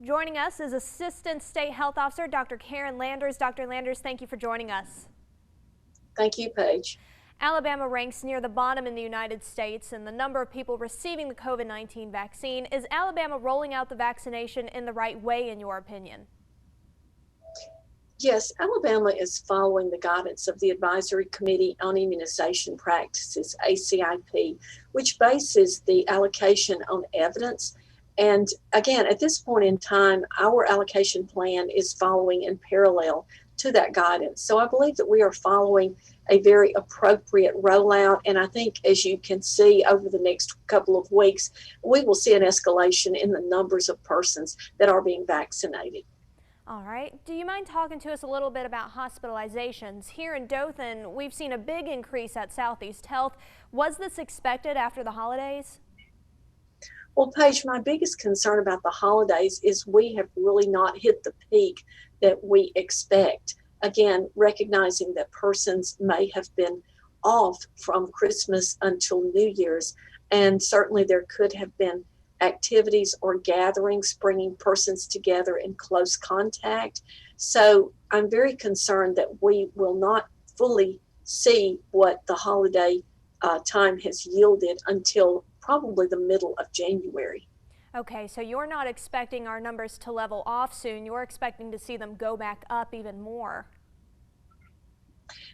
Joining us is Assistant State Health Officer Dr. Karen Landers. Dr. Landers, thank you for joining us. Thank you, Paige. Alabama ranks near the bottom in the United States in the number of people receiving the COVID-19 vaccine. Is Alabama rolling out the vaccination in the right way, in your opinion? Yes, Alabama is following the guidance of the Advisory Committee on Immunization Practices, ACIP, which bases the allocation on evidence. And again, at this point in time, our allocation plan is following in parallel to that guidance. So I believe that we are following a very appropriate rollout. And I think, as you can see over the next couple of weeks, we will see an escalation in the numbers of persons that are being vaccinated. All right. Do you mind talking to us a little bit about hospitalizations? Here in Dothan, we've seen a big increase at Southeast Health. Was this expected after the holidays? Well, Paige, my biggest concern about the holidays is we have really not hit the peak that we expect. Again, recognizing that persons may have been off from Christmas until New Year's, and certainly there could have been activities or gatherings bringing persons together in close contact. So I'm very concerned that we will not fully see what the holiday time has yielded until probably the middle of January. Okay, so you're not expecting our numbers to level off soon. You're expecting to see them go back up even more.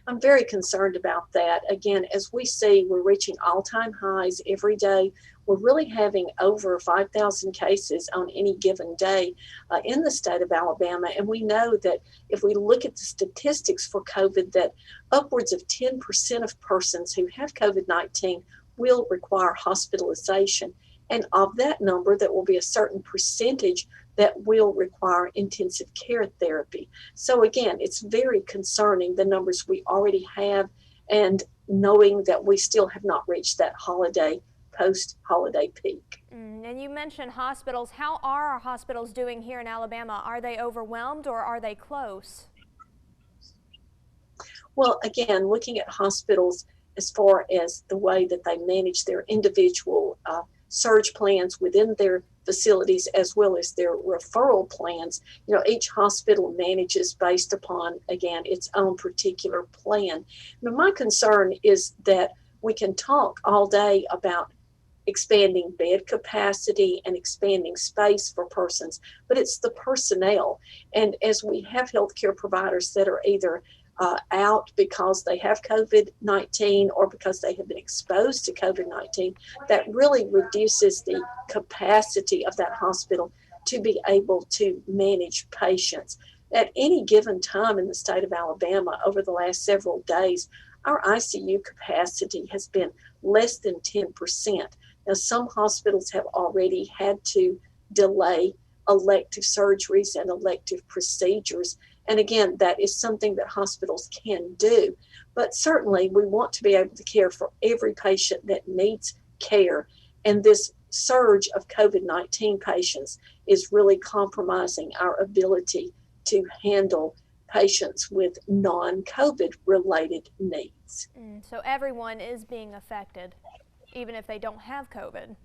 I'm very concerned about that. Again, as we see, we're reaching all-time highs every day. We're really having over 5,000 cases on any given day in the state of Alabama. And we know that if we look at the statistics for COVID, that upwards of 10% of persons who have COVID-19 will require hospitalization. And of that number, that will be a certain percentage that will require intensive care therapy. So again, it's very concerning, the numbers we already have, and knowing that we still have not reached that post-holiday peak. And you mentioned hospitals. How are our hospitals doing here in Alabama? Are they overwhelmed or are they close? Well, again, looking at hospitals as far as the way that they manage their individual surge plans within their facilities, as well as their referral plans. Each hospital manages based upon, again, its own particular plan. Now, my concern is that we can talk all day about expanding bed capacity and expanding space for persons, but it's the personnel. And as we have healthcare providers that are either out because they have COVID-19 or because they have been exposed to COVID-19, that really reduces the capacity of that hospital to be able to manage patients. At any given time in the state of Alabama over the last several days, our ICU capacity has been less than 10%. Now, some hospitals have already had to delay elective surgeries and elective procedures. And again, that is something that hospitals can do. But certainly we want to be able to care for every patient that needs care. And this surge of COVID-19 patients is really compromising our ability to handle patients with non-COVID related needs. So everyone is being affected, even if they don't have COVID.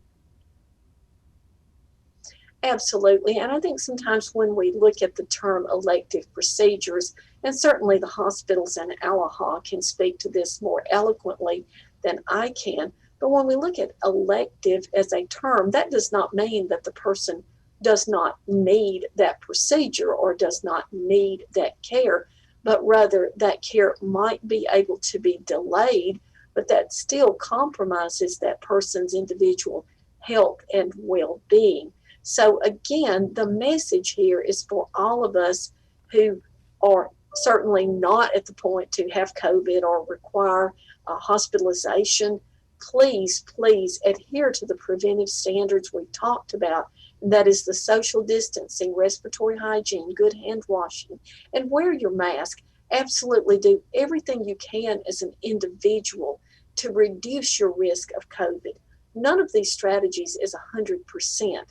Absolutely. And I think sometimes when we look at the term elective procedures, and certainly the hospitals and ALAHA can speak to this more eloquently than I can, but when we look at elective as a term, that does not mean that the person does not need that procedure or does not need that care, but rather that care might be able to be delayed, but that still compromises that person's individual health and well-being. So again, the message here is for all of us who are certainly not at the point to have COVID or require hospitalization. Please, please adhere to the preventive standards we talked about. That is the social distancing, respiratory hygiene, good hand washing, and wear your mask. Absolutely do everything you can as an individual to reduce your risk of COVID. None of these strategies is 100%.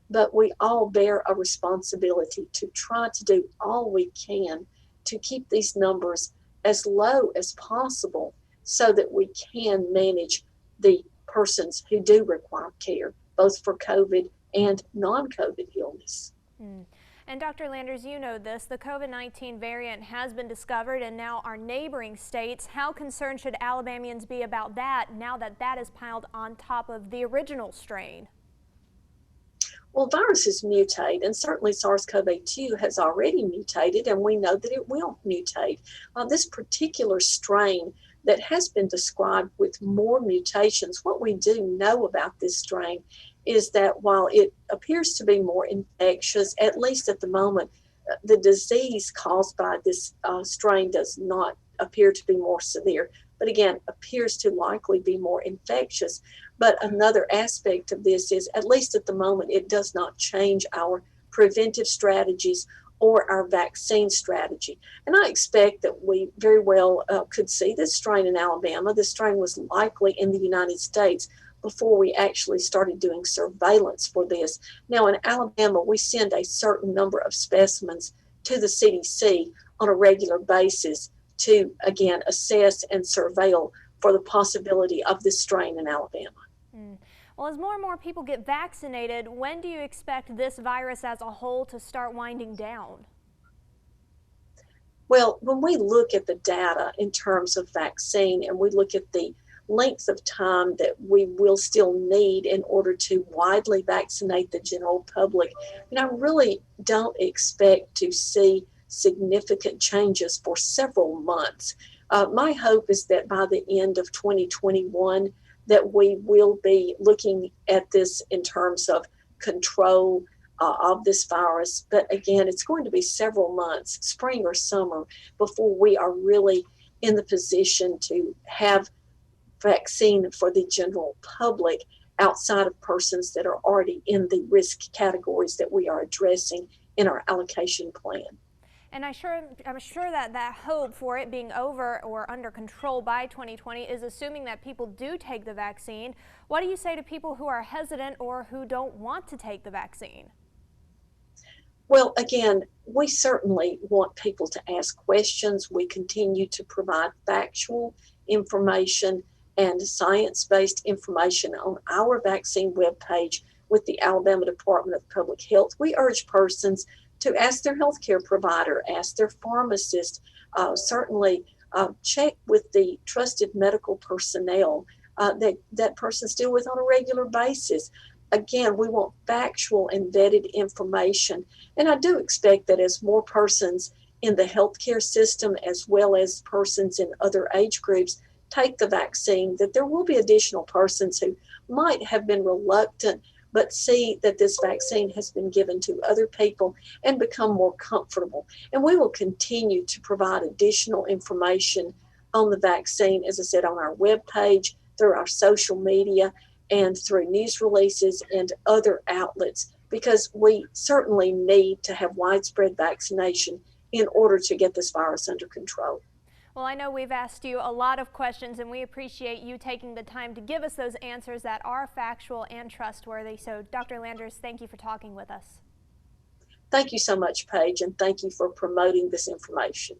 But we all bear a responsibility to try to do all we can to keep these numbers as low as possible so that we can manage the persons who do require care, both for COVID and non-COVID illness. Mm. And Dr. Landers, you know this, the COVID-19 variant has been discovered in now our neighboring states. How concerned should Alabamians be about that now that that is piled on top of the original strain? Well, viruses mutate, and certainly SARS-CoV-2 has already mutated, and we know that it will mutate. This particular strain that has been described with more mutations, what we do know about this strain is that while it appears to be more infectious, at least at the moment, the disease caused by this strain does not appear to be more severe, but again, appears to likely be more infectious. But another aspect of this is, at least at the moment, it does not change our preventive strategies or our vaccine strategy. And I expect that we very well could see this strain in Alabama. This strain was likely in the United States before we actually started doing surveillance for this. Now, in Alabama, we send a certain number of specimens to the CDC on a regular basis to, again, assess and surveil for the possibility of this strain in Alabama. Mm. Well, as more and more people get vaccinated, when do you expect this virus as a whole to start winding down? Well, when we look at the data in terms of vaccine and we look at the length of time that we will still need in order to widely vaccinate the general public, I really don't expect to see significant changes for several months. My hope is that by the end of 2021, that we will be looking at this in terms of control of this virus. But again, it's going to be several months, spring or summer, before we are really in the position to have vaccine for the general public outside of persons that are already in the risk categories that we are addressing in our allocation plan. And I'm sure that that hope for it being over or under control by 2020 is assuming that people do take the vaccine. What do you say to people who are hesitant or who don't want to take the vaccine? Well, again, we certainly want people to ask questions. We continue to provide factual information and science-based information on our vaccine webpage with the Alabama Department of Public Health. We urge persons to ask their healthcare provider, ask their pharmacist, certainly check with the trusted medical personnel that person's deal with on a regular basis. Again, we want factual and vetted information. And I do expect that as more persons in the healthcare system, as well as persons in other age groups, take the vaccine, that there will be additional persons who might have been reluctant but see that this vaccine has been given to other people and become more comfortable. And we will continue to provide additional information on the vaccine, as I said, on our webpage, through our social media, and through news releases and other outlets, because we certainly need to have widespread vaccination in order to get this virus under control. Well, I know we've asked you a lot of questions, and we appreciate you taking the time to give us those answers that are factual and trustworthy. So, Dr. Landers, thank you for talking with us. Thank you so much, Paige, and thank you for promoting this information.